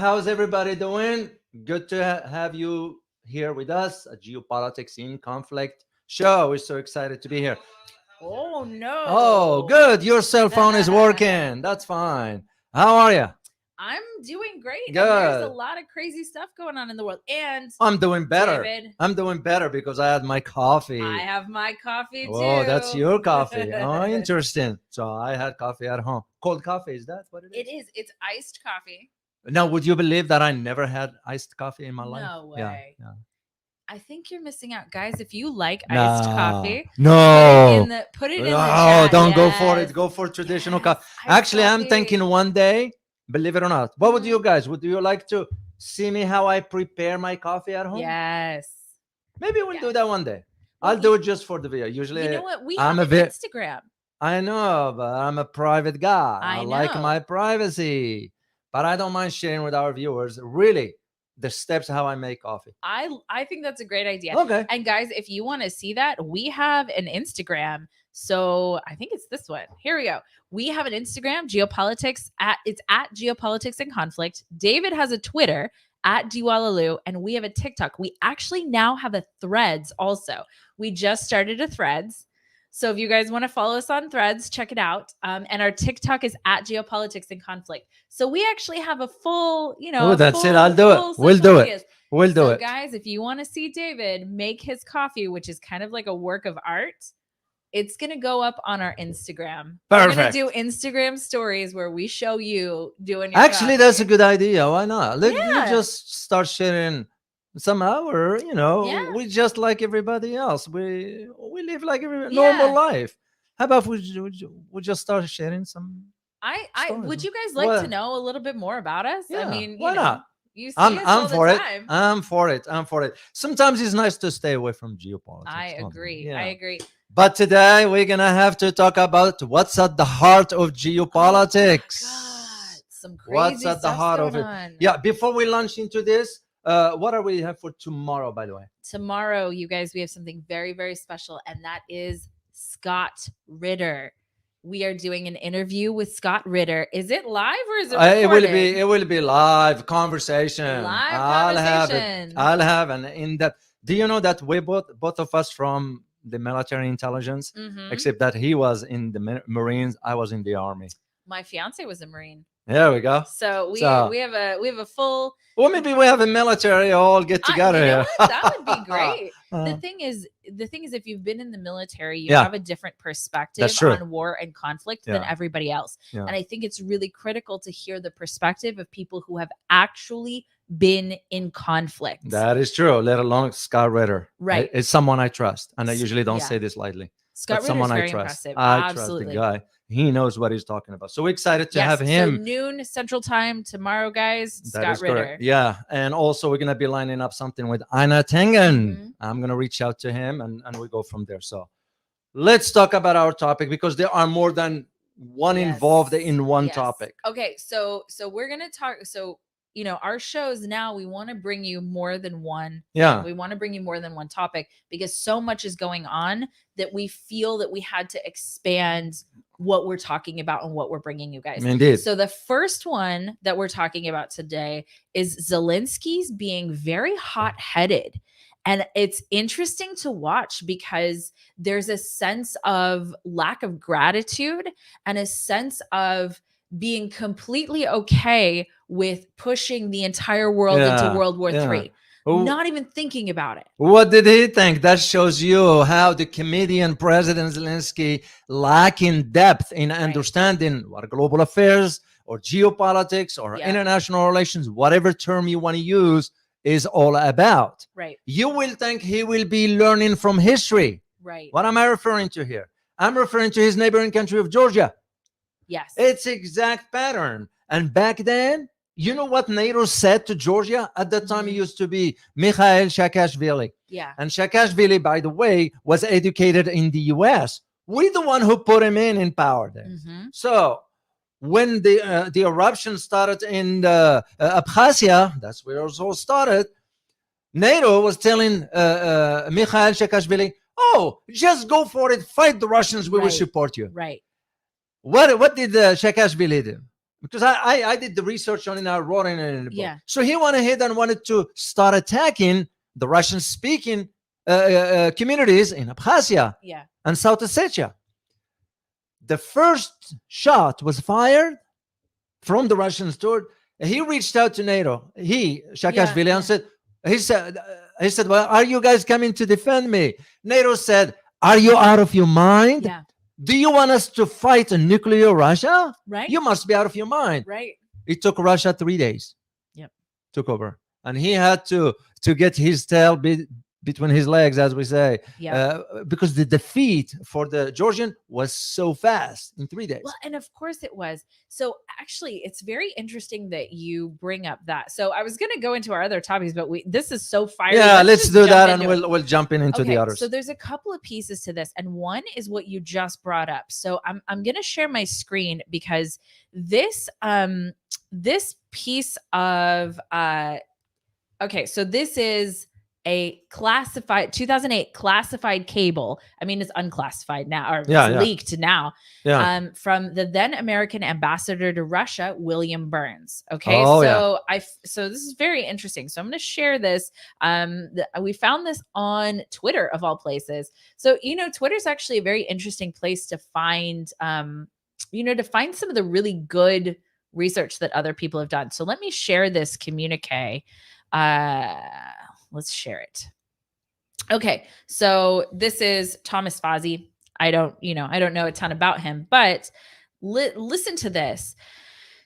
How's everybody doing? Good to have you here with us at Geopolitics in Conflict show. We're so excited to be here. Oh Oh, no. good. Your cell phone is working. That's fine. How are you? I'm doing great. And there's a Good. lot of crazy stuff going on in the world. And I'm doing better. David, I'm doing better because I had my coffee. I have my coffee too. Oh, that's your coffee. Oh, interesting. So I had coffee at home. Cold coffee, is that what it is? It is. It's iced coffee. Now, would you believe that I never had iced coffee in my life? No way. Yeah. I think you're missing out, guys. If you like iced coffee, No. put it in the Oh, chat. don't go Yes. for it. Go for traditional Yes, coffee. iced Actually, I'm coffee. thinking one day, believe it or not, what would you guys? Would you like to see me how I prepare my coffee at home? Yes. Maybe we'll do Yes. that one day. Well, I'll do it just for the video. Usually, You know what? We I'm have a an bit. Instagram. I know, but I'm a private guy. I like know. my privacy, but I don't mind sharing with our viewers really the steps how I make coffee. I think that's a great idea. Okay. And guys, if you want to see that, we have an Instagram. So I think it's this one. Here we go. We have an Instagram, Geopolitics it's at Geopolitics and Conflict. David has a Twitter at Oualaalou, and we have a TikTok. We actually now have a Threads also. We just started a Threads. So if you guys want to follow us on Threads, check it out. And our TikTok is at Geopolitics and Conflict. So we actually have a full, Oh, that's it. I'll do it. We'll do it. We'll do so it. Guys, if you want to see David make his coffee, which is kind of like a work of art, it's going to go up on our Instagram. Perfect. We're going to do Instagram stories where we show you doing your Actually, coffee. that's a good idea. Why not? Let's Yeah. just start sharing somehow, or Yeah. we just like everybody else. We live like every Yeah. normal life. How about we just start sharing some? I stories, would huh? you guys like What? to know a little bit more about us? Yeah, I mean, why you know, not? you see us all the for it. time. I'm for it. I'm for it. Sometimes it's nice to stay away from geopolitics. I don't agree. you? I Yeah. agree. But today we're gonna have to talk about what's at the heart of geopolitics. God, some crazy What's at the stuff's heart of going it? on. Yeah. Before we launch into this, what are we have for tomorrow? By the way, Tomorrow, you guys, we have something very, very special, and that is Scott Ritter. We are doing an interview with Scott Ritter. Is it live or is it recorded? it will be live conversation. Live conversation. I'll have an in-depth. Do you know that we both of us from the military intelligence, Mhm. except that he was in the Marines, I was in the Army. My fiance was a Marine, There we go. so we So- we have a full. Well, maybe we have a military all get together You know here. what? That would be great. Uh, the thing is, if you've been in the military, you Yeah. have a different perspective That's true. on war and conflict than Yeah. everybody else. Yeah. And I think it's really critical to hear the perspective of people who have actually been in conflict. That is true, let alone Scott Ritter. Right. It's someone I trust. And I usually don't Yeah. say this lightly. Scott But Ritter's someone very I trust. impressive. I Absolutely. trust the guy. He knows what he's talking about. So we're excited to Yes, have so him. noon Central Time tomorrow, guys. That Scott is Ritter. correct. Yeah. And also we're gonna be lining up something with Aina Tengen. Mhm. I'm gonna reach out to him and we go from there. So let's talk about our topic because there are more than one Yes. involved in one Yes. topic. Okay, so we're gonna talk. So our shows now, we want to bring you more than one. Yeah. We want to bring you more than one topic because so much is going on that we feel that we had to expand what we're talking about and what we're bringing you guys. Indeed. So the first one that we're talking about today is Zelensky's being very hot-headed. And it's interesting to watch because there's a sense of lack of gratitude and a sense of being completely okay with pushing the entire world Yeah, into World War yeah. III, Who- not even thinking about it. What did he think? That shows you how the comedian President Zelensky lacking depth in understanding what global affairs or geopolitics or Yeah. international relations, whatever term you want to use, is all about. Right, You will think he will be learning from history. right. What am I referring to here? I'm referring to his neighboring country of Georgia. Yes. It's exact pattern. And back then, you know what NATO said to Georgia? At that time, it Mhm. used to be Mikhail Saakashvili. Yeah. And Saakashvili, by the way, was educated in the US. We're the one who put him in power there. Mhm. So when the eruption started in Abkhazia, that's where it all started, NATO was telling Mikhail Saakashvili, oh, just go for it, fight the Russians, we will Right. support you. Right. What did Saakashvili do? because I did the research on it and I wrote it in the book. Yeah. So he went ahead and wanted to start attacking the Russian-speaking communities in Abkhazia Yeah. and South Ossetia. The first shot was fired from the Russians toward. He reached out to NATO. Saakashvili, Yeah. and said, he said, well, are you guys coming to defend me? NATO said, are you out of your mind? Yeah. Do you want us to fight a nuclear Russia? Right. You must be out of your mind. Right. It took Russia 3 days. Yep. Took over. And he had to get his tail between his legs, as we say, because the defeat for the Georgian was so fast in 3 days. Well, and of course it was. So actually, it's very interesting that you bring up that. So I was going to go into our other topics, but this is so fiery. Yeah, let's just do jump that, and into it. we'll jump into the others. So there's a couple of pieces to this, and one is what you just brought up. So I'm going to share my screen because this piece of okay, so this is a classified 2008 classified cable. I mean, it's unclassified now, or it's leaked now. Yeah. From the then American ambassador to Russia, William Burns. Okay, so this is very interesting. So I'm going to share this. We found this on Twitter of all places. So Twitter is actually a very interesting place to find, to find some of the really good research that other people have done. So let me share this communique. Let's share it. Okay. So this is Thomas Fazzi. I don't know a ton about him, but listen to this.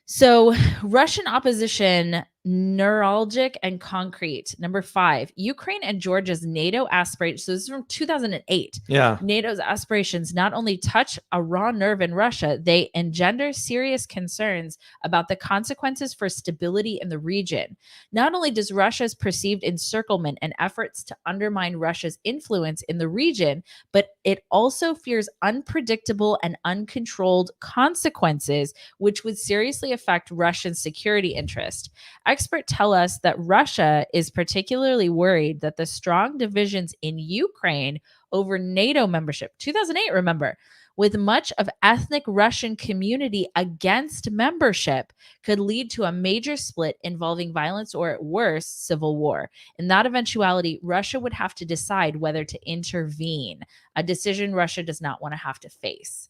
So Russian opposition, neuralgic and concrete. Number 5, Ukraine and Georgia's NATO aspirations. So this is from 2008. Yeah. NATO's aspirations not only touch a raw nerve in Russia, they engender serious concerns about the consequences for stability in the region. Not only does Russia's perceived encirclement and efforts to undermine Russia's influence in the region, but it also fears unpredictable and uncontrolled consequences, which would seriously affect Russian security interest. Experts tell us that Russia is particularly worried that the strong divisions in Ukraine over NATO membership, 2008, remember, with much of ethnic Russian community against membership, could lead to a major split involving violence or, at worst, civil war. In that eventuality, Russia would have to decide whether to intervene, a decision Russia does not want to have to face.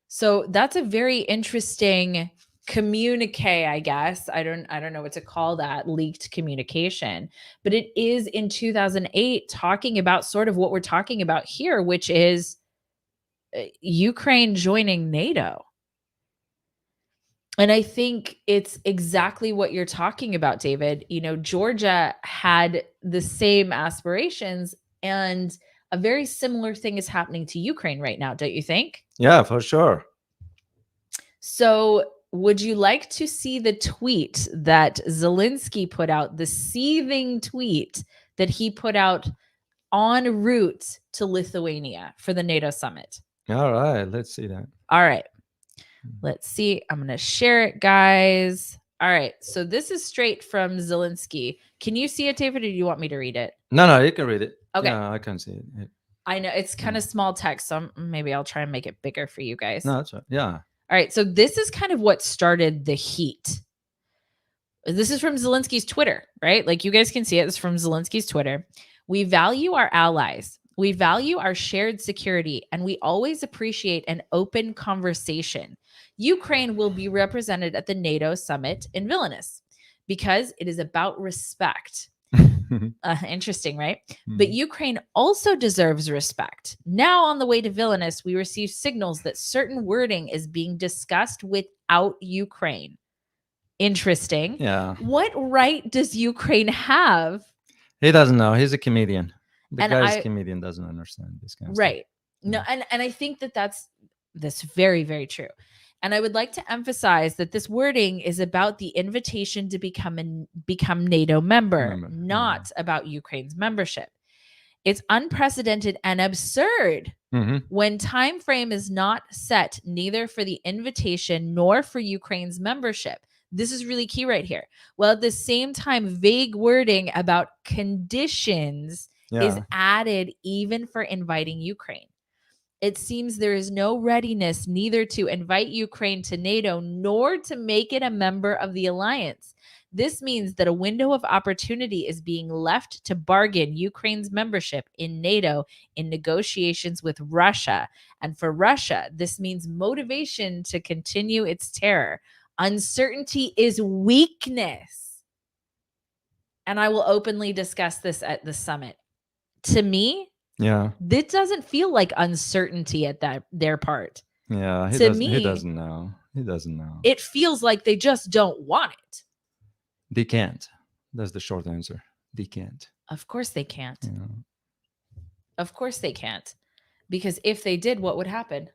So that's a very interesting communique, I guess. I don't know what to call that, leaked communication, but it is in 2008 talking about sort of what we're talking about here, which is Ukraine joining NATO. And I think it's exactly what you're talking about, David. Georgia had the same aspirations, and a very similar thing is happening to Ukraine right now, don't you think? Yeah, for sure. So would you like to see the tweet that Zelensky put out, the seething tweet that he put out en route to Lithuania for the NATO summit? All right, let's see that. All right, let's see. I'm going to share it, guys. All right, so this is straight from Zelensky. Can you see it, David, or do you want me to read it? No, you can read it. Okay. Yeah, I can see it. I know it's kind of small text, so maybe I'll try and make it bigger for you guys. No, that's right. Yeah. All right, so this is kind of what started the heat. This is from Zelensky's Twitter, right? Like you guys can see it. This is from Zelensky's Twitter. We value our allies. We value our shared security, and we always appreciate an open conversation. Ukraine will be represented at the NATO summit in Vilnius because it is about respect. Interesting, right? But Ukraine also deserves respect. Now, on the way to Vilnius, we receive signals that certain wording is being discussed without Ukraine. Interesting. Yeah. What right does Ukraine have? He doesn't know. He's a comedian. The And guy's comedian doesn't understand this kind of right. stuff. No, and I think that's very, very true. And I would like to emphasize that this wording is about the invitation to become NATO member, not about Ukraine's membership. It's unprecedented and absurd when time frame is not set neither for the invitation nor for Ukraine's membership. This is really key right here. While at the same time, vague wording about conditions is added even for inviting Ukraine. It seems there is no readiness neither to invite Ukraine to NATO nor to make it a member of the alliance. This means that a window of opportunity is being left to bargain Ukraine's membership in NATO in negotiations with Russia. And for Russia, this means motivation to continue its terror. Uncertainty is weakness. And I will openly discuss this at the summit. To me, Yeah. this doesn't feel like uncertainty at their part. Yeah. He doesn't know. He doesn't know. It feels like they just don't want it. They can't. That's the short answer. They can't. Of course they can't. Yeah. Of course they can't. Because if they did, what would happen?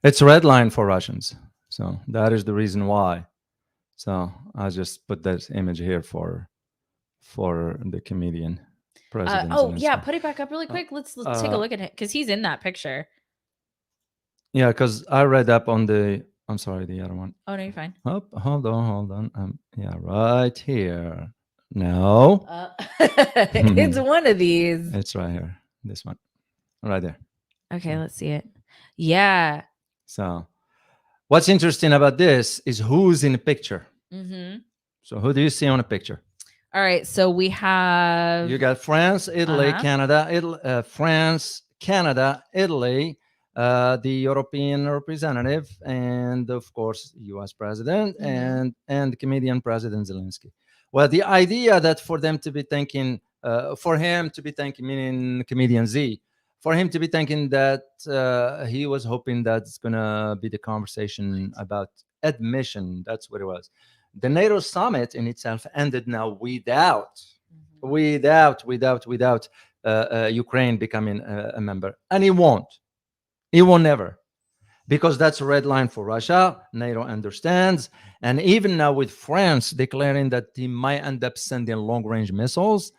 It's a red line for Russians. So that is the reason why. So I just put this image here for the comedian president. Put it back up really quick. Let's take a look at it because he's in that picture. Yeah, because I read up on the. I'm sorry, the other one. Oh no, you're fine. Oh, hold on. Yeah, right here. No, it's one of these. it's right here. This one, right there. Okay, let's see it. Yeah. So, what's interesting about this is who's in the picture. Mm-hmm. So, who do you see on the picture? All right, so we have. You got France, Italy, Canada, France, Canada, Italy. The European representative, and of course, U.S. president, and the Canadian president Zelensky. Well, the idea that for them to be thinking, for him to be thinking, meaning comedian Z, for him to be thinking that he was hoping that's gonna be the conversation about admission. That's what it was. The NATO summit in itself ended now without Ukraine becoming a member, and it won't. It will never, because that's a red line for Russia. NATO understands. And even now with France declaring that they might end up sending long-range missiles,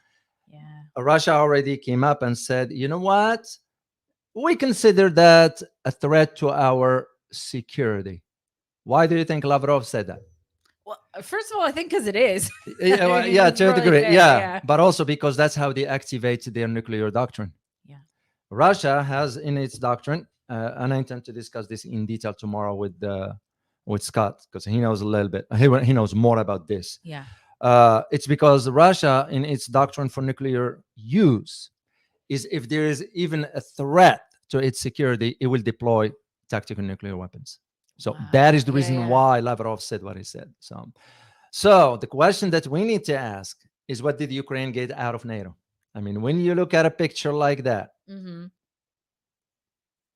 Russia already came up and said, you know what? We consider that a threat to our security. Why do you think Lavrov said that? Well, first of all, I think because it is. Yeah, to a degree. Yeah, but also because that's how they activate their nuclear doctrine. Yeah. Russia has in its doctrine, and I intend to discuss this in detail tomorrow with Scott, because he knows a little bit. He knows more about this. Yeah. It's because Russia, in its doctrine for nuclear use, is if there is even a threat to its security, it will deploy tactical nuclear weapons. So that is the reason why Lavrov said what he said. So the question that we need to ask is, what did Ukraine get out of NATO? I mean, when you look at a picture like that,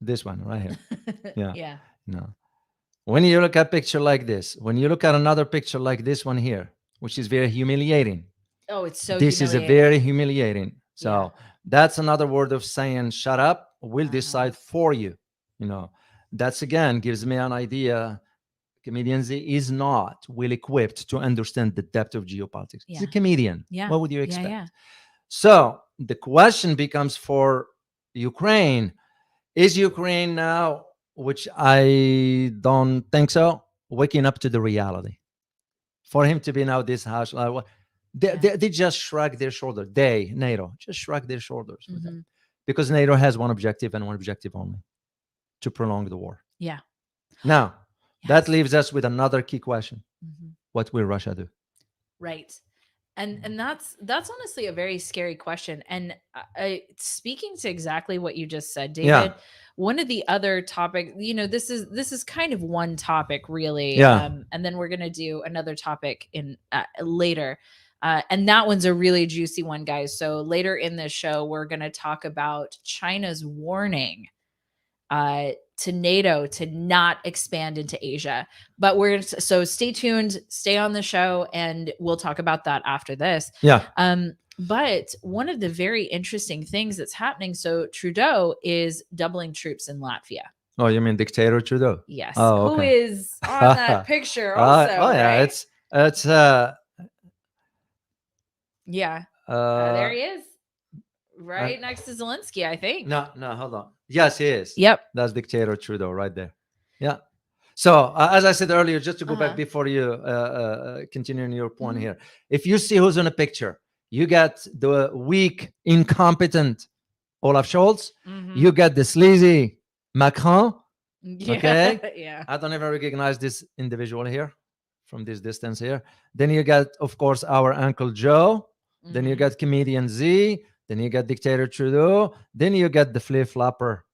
this one right here. Yeah. No. When you look at a picture like this, when you look at another picture like this one here, which is very humiliating. Oh, it's so This is a very humiliating. So that's another word of saying, shut up, we'll decide for you. You know, that's again gives me an idea. Comedian Z is not well equipped to understand the depth of geopolitics. He's a comedian. Yeah. What would you expect? So the question becomes for Ukraine, is Ukraine now, which I don't think so, waking up to the reality? For him to be now this harsh, they just shrug their shoulder. NATO, just shrug their shoulders. With that. Because NATO has one objective and one objective only, to prolong the war. Yeah. Now, that leaves us with another key question. What will Russia do? Right. And that's honestly a very scary question. And speaking to exactly what you just said, David, one of the other topics, you know, this is kind of one topic really. And then we're going to do another topic in later. And that one's a really juicy one, guys. So later in this show, we're going to talk about China's warning to NATO to not expand into Asia. But so stay tuned, stay on the show, and we'll talk about that after this. But one of the very interesting things that's happening, so Trudeau is doubling troops in Latvia. Oh, you mean dictator Trudeau? Yes. Oh, okay. Who is on that picture also? Yeah, right? it's there he is. Right next to Zelensky, I think. No, hold on. Yes, he is. Yep. That's dictator Trudeau right there. Yeah. So as I said earlier, just to go back before you continuing your point here, if you see who's in a picture, you got the weak, incompetent Olaf Scholz. You got the sleazy Macron. Yeah. Okay. Yeah. I don't even recognize this individual here from this distance here. Then you got, of course, our Uncle Joe. Then you Mhm. got comedian Z. Then you got dictator Trudeau. Then you got the flip flopper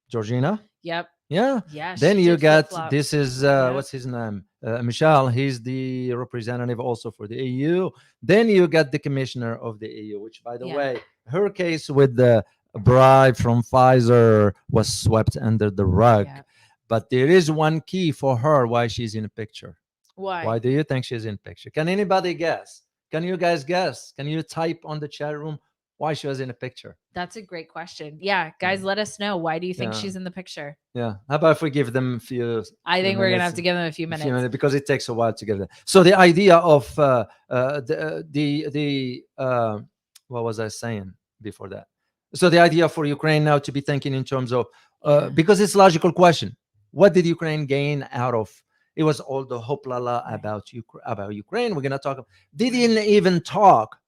Georgina. Yep. Yeah. Yeah. Then She you did flip got, flop. this is Yep. what's his name? Michel. He's the representative also for the EU. Then you got the commissioner of the EU, which, by the Yeah. way, her case with the bribe from Pfizer was swept under the rug. Yeah. But there is one key for her why she's in a picture. Why? Why do you think she's in picture? Can anybody guess? Can you guys guess? Can you type on the chat room why she was in a picture? That's a great question. Yeah, guys, let us know. Why do you think Yeah. she's in the picture? Yeah. How about if we give them a few? I think few we're gonna minutes, have to give them a few a minutes. few minutes because it takes a while to get there. So the idea of the what was I saying before that? So the idea for Ukraine now to be thinking in terms of Yeah. because it's a logical question. What did Ukraine gain out of? It was all the hoplala Right. about Ukraine. We're gonna talk. They Right. didn't even talk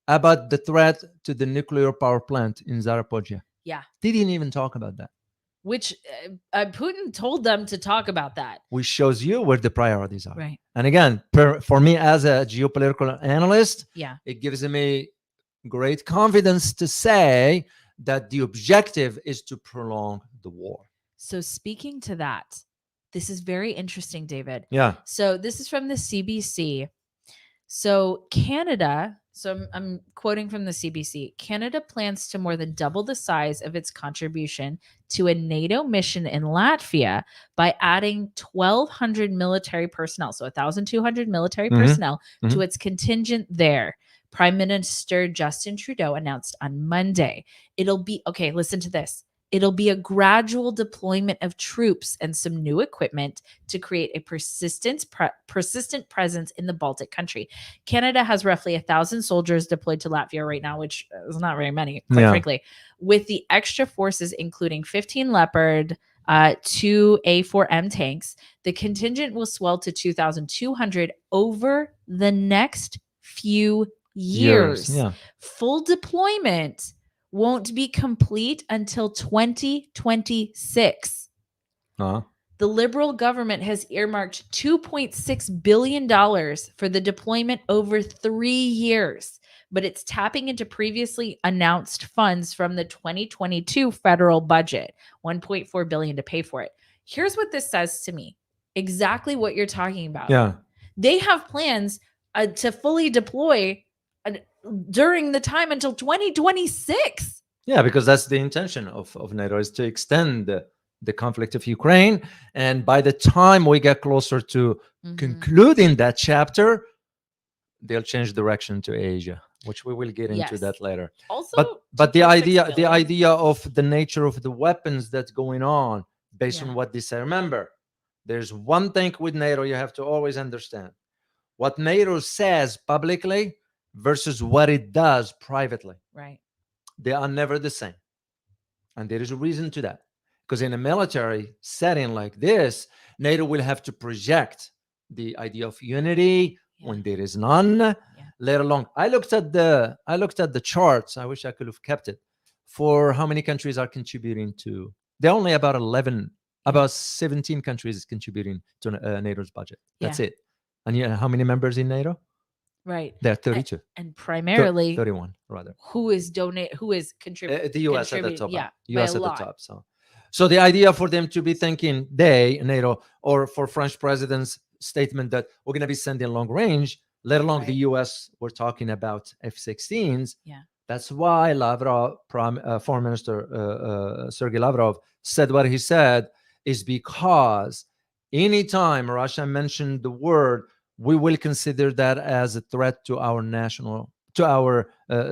about the threat to the nuclear power plant in Zaporizhzhia. Yeah. They didn't even talk about that. Which Putin told them to talk about that. Which shows you where the priorities are. Right. And again, for me as a geopolitical analyst, Yeah. it gives me great confidence to say that the objective is to prolong the war. So speaking to that, this is very interesting, David. Yeah. So this is from the CBC. So Canada, so I'm quoting from the CBC, Canada plans to more than double the size of its contribution to a NATO mission in Latvia by adding 1,200 military personnel, so 1,200 military Mhm. personnel to Mhm. its contingent there. Prime Minister Justin Trudeau announced on Monday. It'll be, okay, listen to this. It'll be a gradual deployment of troops and some new equipment to create a persistent presence in the Baltic country. Canada has roughly 1,000 soldiers deployed to Latvia right now, which is not very many, quite Yeah. frankly. With the extra forces, including 15 Leopard, 2 A4M tanks, the contingent will swell to 2,200 over the next few years. Yeah. Full deployment won't be complete until 2026. Uh-huh. The Liberal government has earmarked $2.6 billion for the deployment over 3 years, but it's tapping into previously announced funds from the 2022 federal budget, $1.4 billion to pay for it. Here's what this says to me. Exactly what you're talking about. Yeah. They have plans to fully deploy during the time until 2026. Yeah, because that's the intention of NATO is to extend the conflict of Ukraine. And by the time we get closer to concluding that chapter, they'll change direction to Asia, which we will get into Yes. that later. Also, But the 2.6 billion. idea of the nature of the weapons that's going on based Yeah. on what they say. Remember, there's one thing with NATO you have to always understand. What NATO says publicly versus what it does privately. Right. They are never the same. And there is a reason to that. Because in a military setting like this, NATO will have to project the idea of unity when there is none, let alone. I looked at the charts. I wish I could have kept it for how many countries are contributing to. They're only about 17 countries is contributing to NATO's budget. That's it. And you know how many members in NATO? Right. There are 32. And primarily 31 rather. Who is contributing? The US at the top. Yeah. US at the top. So the idea for them to be thinking NATO, or for French president's statement that we're going to be sending long range, let alone the US, we're talking about F-16s. Yeah. That's why Lavrov, Foreign Minister Sergei Lavrov said what he said, is because anytime Russia mentioned the word, we will consider that as a threat to our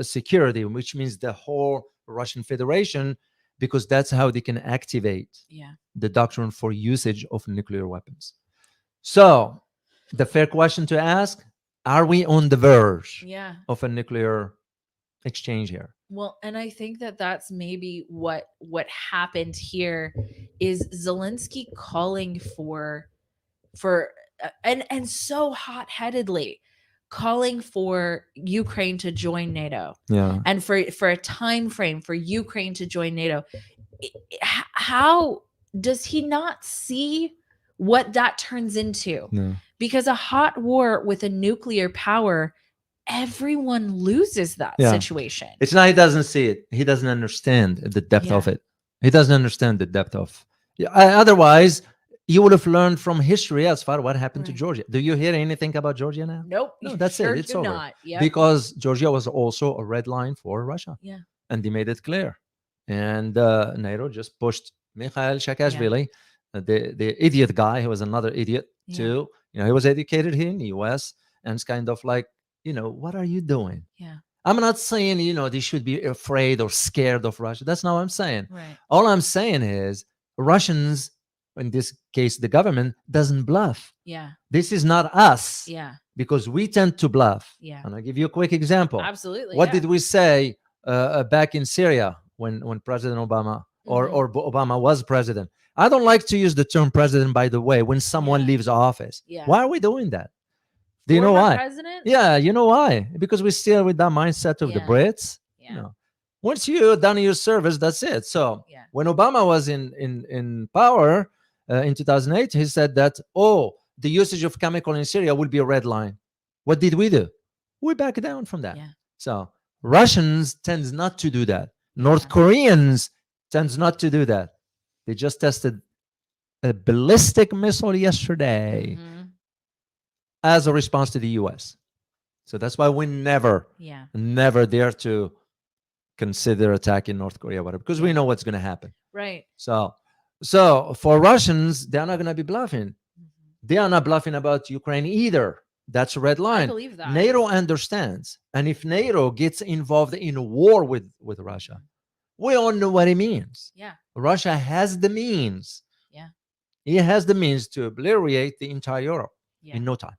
security, which means the whole Russian Federation, because that's how they can activate the doctrine for usage of nuclear weapons. So the fair question to ask, are we on the verge of a nuclear exchange here? Well, and I think that that's maybe what happened here is Zelensky calling for and so hot-headedly calling for Ukraine to join NATO. Yeah. And for a time frame for Ukraine to join NATO. How does he not see what that turns into? No. Because a hot war with a nuclear power, everyone loses that Yeah. situation. It's not he doesn't see it. He doesn't understand the depth of Yeah. it. He doesn't understand the depth of. Yeah, otherwise, you would have learned from history as far what happened to Right. Georgia. Do you hear anything about Georgia now? Nope. No, you that's sure it. It's do over. not. Yep. Because Georgia was also a red line for Russia, Yeah. and they made it clear. And NATO just pushed Mikhail Saakashvili, the idiot guy. He was another idiot Yeah. too. He was educated here in the U.S. and it's kind of like, what are you doing? Yeah. I'm not saying, they should be afraid or scared of Russia. That's not what I'm saying. Right. All I'm saying is Russians, in this case, the government, doesn't bluff. Yeah. This is not us. Yeah. Because we tend to bluff. Yeah. And I'll give you a quick example. Absolutely. What yeah. did we say back in Syria when President Obama or Obama was president? I don't like to use the term president, by the way, when someone leaves office. Yeah. Why are we doing that? Do you know Former why? President? Yeah, you know why? Because we're still with that mindset of the Brits. Yeah. Once you're done your service, that's it. So when Obama was in power in 2008, he said that, the usage of chemical in Syria will be a red line. What did we do? We back down from that. Yeah. So Russians tends not to do that. North Koreans tends not to do that. They just tested a ballistic missile yesterday as a response to the US. So that's why we never dare to consider attacking North Korea, whatever, because we know what's going to happen. Right. So for Russians, they're not going to be bluffing. They are not bluffing about Ukraine either. That's a red line. I believe that. NATO understands. And if NATO gets involved in a war with Russia, we all know what it means. Yeah. Russia has the means. Yeah. It has the means to obliterate the entire Europe in no time.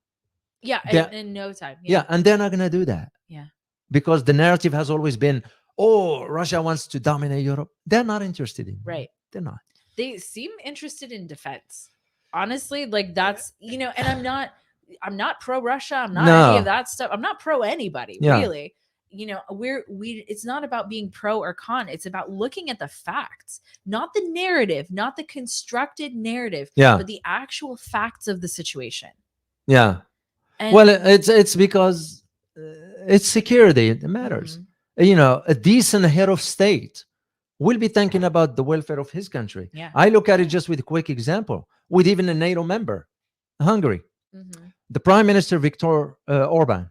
Yeah, in no time. Yeah, and they're not going to do that. Yeah. Because the narrative has always been, Russia wants to dominate Europe. They're not interested in. Right. They're not. They seem interested in defense. Honestly, like that's, and I'm not pro Russia. I'm not any of that stuff. I'm not pro anybody, really. It's not about being pro or con. It's about looking at the facts, not the narrative, not the constructed narrative, but the actual facts of the situation. Yeah. And well, it's because it's security. It matters. A decent head of state will be thinking about the welfare of his country. Yeah. I look at it just with a quick example, with even a NATO member, Hungary. The Prime Minister, Viktor Orban,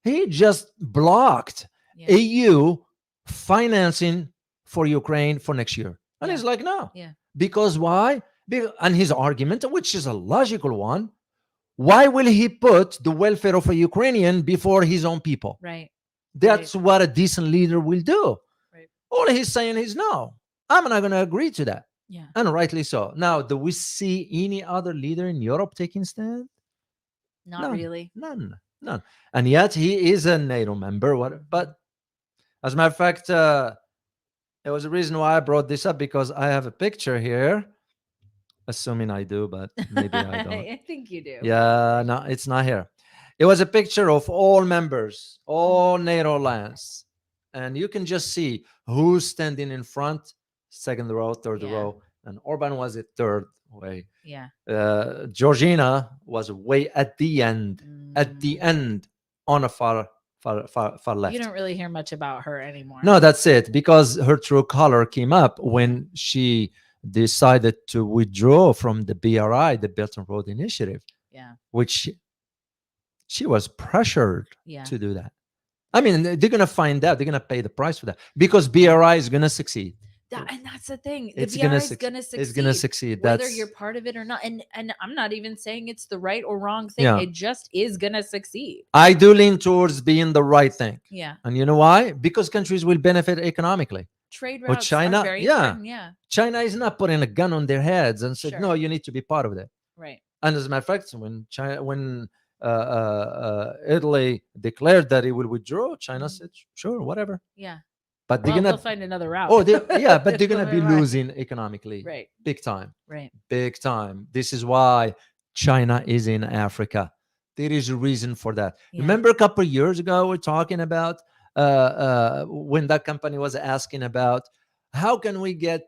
he just blocked EU financing for Ukraine for next year. And he's like, no. Yeah. Because why? And his argument, which is a logical one, why will he put the welfare of a Ukrainian before his own people? Right. That's what a decent leader will do. Right. All he's saying is, no, I'm not going to agree to that. Yeah. And rightly so. Now, do we see any other leader in Europe taking stand? Not really. None. And yet he is a NATO member. But as a matter of fact, there was a reason why I brought this up, because I have a picture here, assuming I do, but maybe I don't. I think you do. Yeah, no, it's not here. It was a picture of all members, all NATO lands. And you can just see who's standing in front, second row, third row. And Orban was at third way. Yeah. Georgina was way at the end, on a far left. You don't really hear much about her anymore. No, that's it. Because her true color came up when she decided to withdraw from the BRI, the Belt and Road Initiative. Yeah. Which she was pressured to do that. I mean, they're going to find out. They're going to pay the price for that, because BRI is going to succeed. And that's the thing. The It's BRI gonna is going to succeed. It's going to succeed. Whether you're part of it or not. And I'm not even saying it's the right or wrong thing. It just is going to succeed. I do lean towards being the right thing. Yeah. And you know why? Because countries will benefit economically. Trade routes China, are very important. Yeah. China is not putting a gun on their heads and said, no, you need to be part of that. Right. And as a matter of fact, when Italy declared that it will withdraw, China said, sure, whatever. Yeah. But they'll find another route. but they're going to be losing economically. Right. Big time. Right. Big time. This is why China is in Africa. There is a reason for that. Yeah. Remember a couple of years ago, we're talking about when that company was asking about how can we get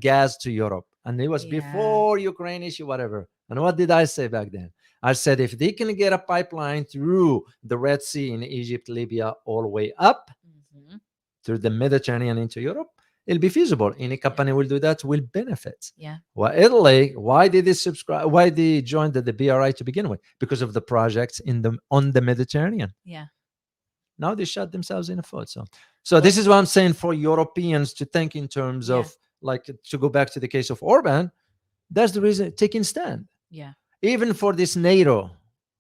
gas to Europe? And it was Yeah. before Ukraine issue, whatever. And what did I say back then? I said, if they can get a pipeline through the Red Sea in Egypt, Libya, all the way up Mhm. through the Mediterranean into Europe, it'll be feasible. Any company will do that, will benefit. Yeah. Well, Italy, why did they subscribe? Why did they join the BRI to begin with? Because of the projects on the Mediterranean. Yeah. Now they shot themselves in the foot. So this is what I'm saying for Europeans to think in terms Yeah. of, like, to go back to the case of Orban. That's the reason taking stand. Yeah. Even for this NATO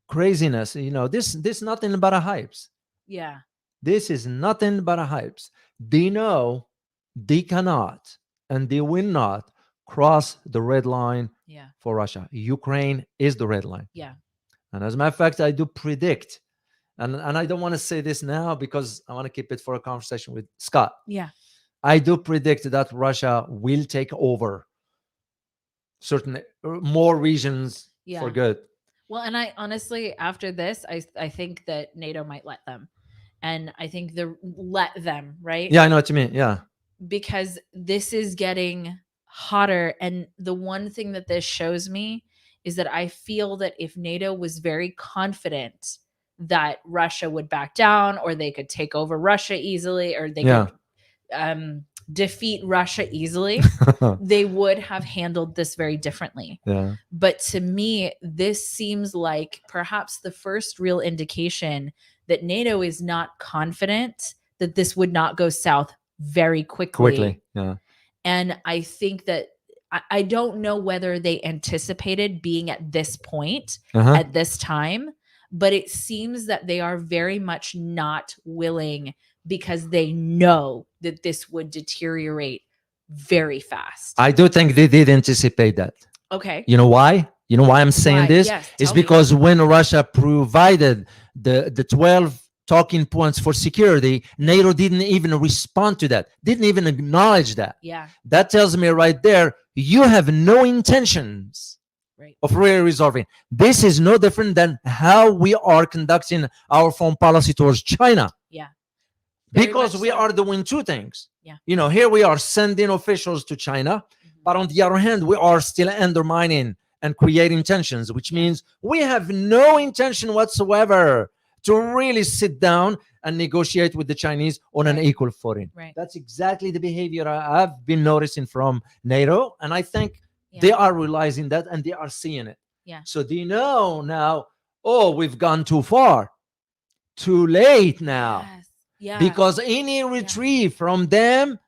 craziness, this nothing but a hypes. Yeah. This is nothing but a hypes. They know they cannot and they will not cross the red line Yeah. for Russia. Ukraine is the red line. Yeah. And as a matter of fact, I do predict, and I don't want to say this now because I want to keep it for a conversation with Scott. Yeah. I do predict that Russia will take over certain more regions Yeah. for good. Well, and I honestly, after this, I think that NATO might let them. And I think let them, right? Yeah, I know what you mean. Yeah. Because this is getting hotter. And the one thing that this shows me is that I feel that if NATO was very confident that Russia would back down, or they could take over Russia easily, or they could defeat Russia easily, they would have handled this very differently. Yeah. But to me, this seems like perhaps the first real indication that NATO is not confident that this would not go south very quickly. Yeah. And I think that I don't know whether they anticipated being at this point at this time, but it seems that they are very much not willing, because they know that this would deteriorate very fast. I do think they did anticipate that. Okay. You know why? You know why I'm saying this? Yes, It's tell me. because when Russia provided the 12 talking points for security, NATO didn't even respond to that, didn't even acknowledge that. Yeah. That tells me right there, you have no intentions Right. of really resolving. This is no different than how we are conducting our foreign policy towards China. Yeah. Because we are doing two things. Yeah. Here we are sending officials to China, but on the other hand, we are still undermining and creating tensions, which means we have no intention whatsoever to really sit down and negotiate with the Chinese on an equal footing. Right. That's exactly the behavior I've been noticing from NATO, and I think they are realizing that and they are seeing it. Yeah. So they know now, we've gone too far, too late now. Yes. Yeah. Because any retreat from them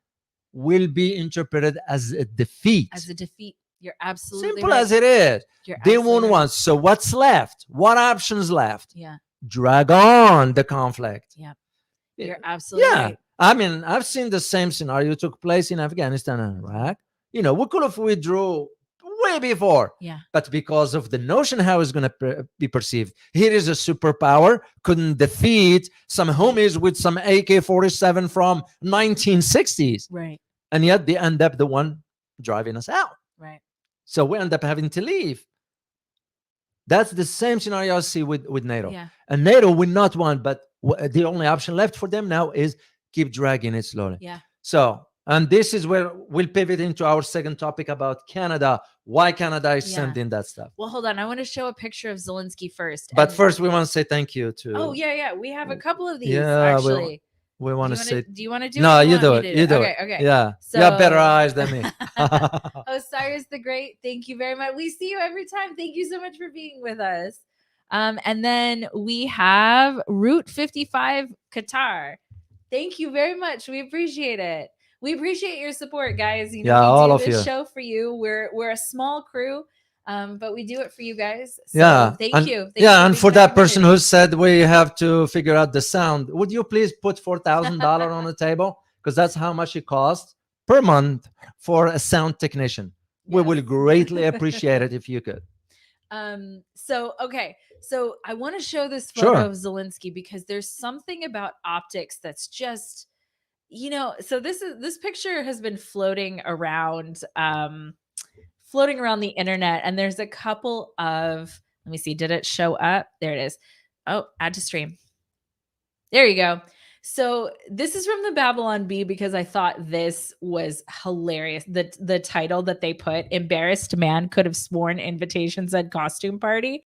will be interpreted as a defeat. As a defeat. You're absolutely Simple right. as it is. You're They absolutely won't right. want. So what's left? What options left? Yeah. Drag on the conflict. Yeah. You're absolutely right. I mean, I've seen the same scenario took place in Afghanistan and Iraq. We could have withdrawn way before. Yeah. But because of the notion how it's going to be perceived, here is a superpower, couldn't defeat some homies with some AK-47 from 1960s. Right. And yet they end up the one driving us out. Right. So we end up having to leave. That's the same scenario I see with NATO. Yeah. And NATO will not want, but the only option left for them now is keep dragging it slowly. Yeah. So, and this is where we'll pivot into our second topic about Canada, why Canada is sending that stuff. Well, hold on. I want to show a picture of Zelensky first. But first, we want to say thank you to... Oh, yeah. We have a couple of these, Yeah, actually. We want to say... Do you want to do it? No, or you do want it. me to You do Okay. it. Yeah. So, you have better eyes than me. Osiris the Great, thank you very much. We see you every time. Thank you so much for being with us. And then we have Route 55 Qatar. Thank you very much. We appreciate it. We appreciate your support, guys. We all do of this you. show for you. We're a small crew, but we do it for you guys. So thank and, you. And for that person who said we have to figure out the sound, would you please put $4,000 on the table? Because that's how much it costs per month for a sound technician. We will greatly appreciate it if you could. So I want to show this photo of Zelensky because there's something about optics that's just, so this picture has been floating around the internet, and there's a couple of, let me see, did it show up? There it is. Oh, add to stream. There you go. So this is from the Babylon Bee because I thought this was hilarious. The title that they put, "Embarrassed Man Could Have Sworn Invitation Said Costume Party."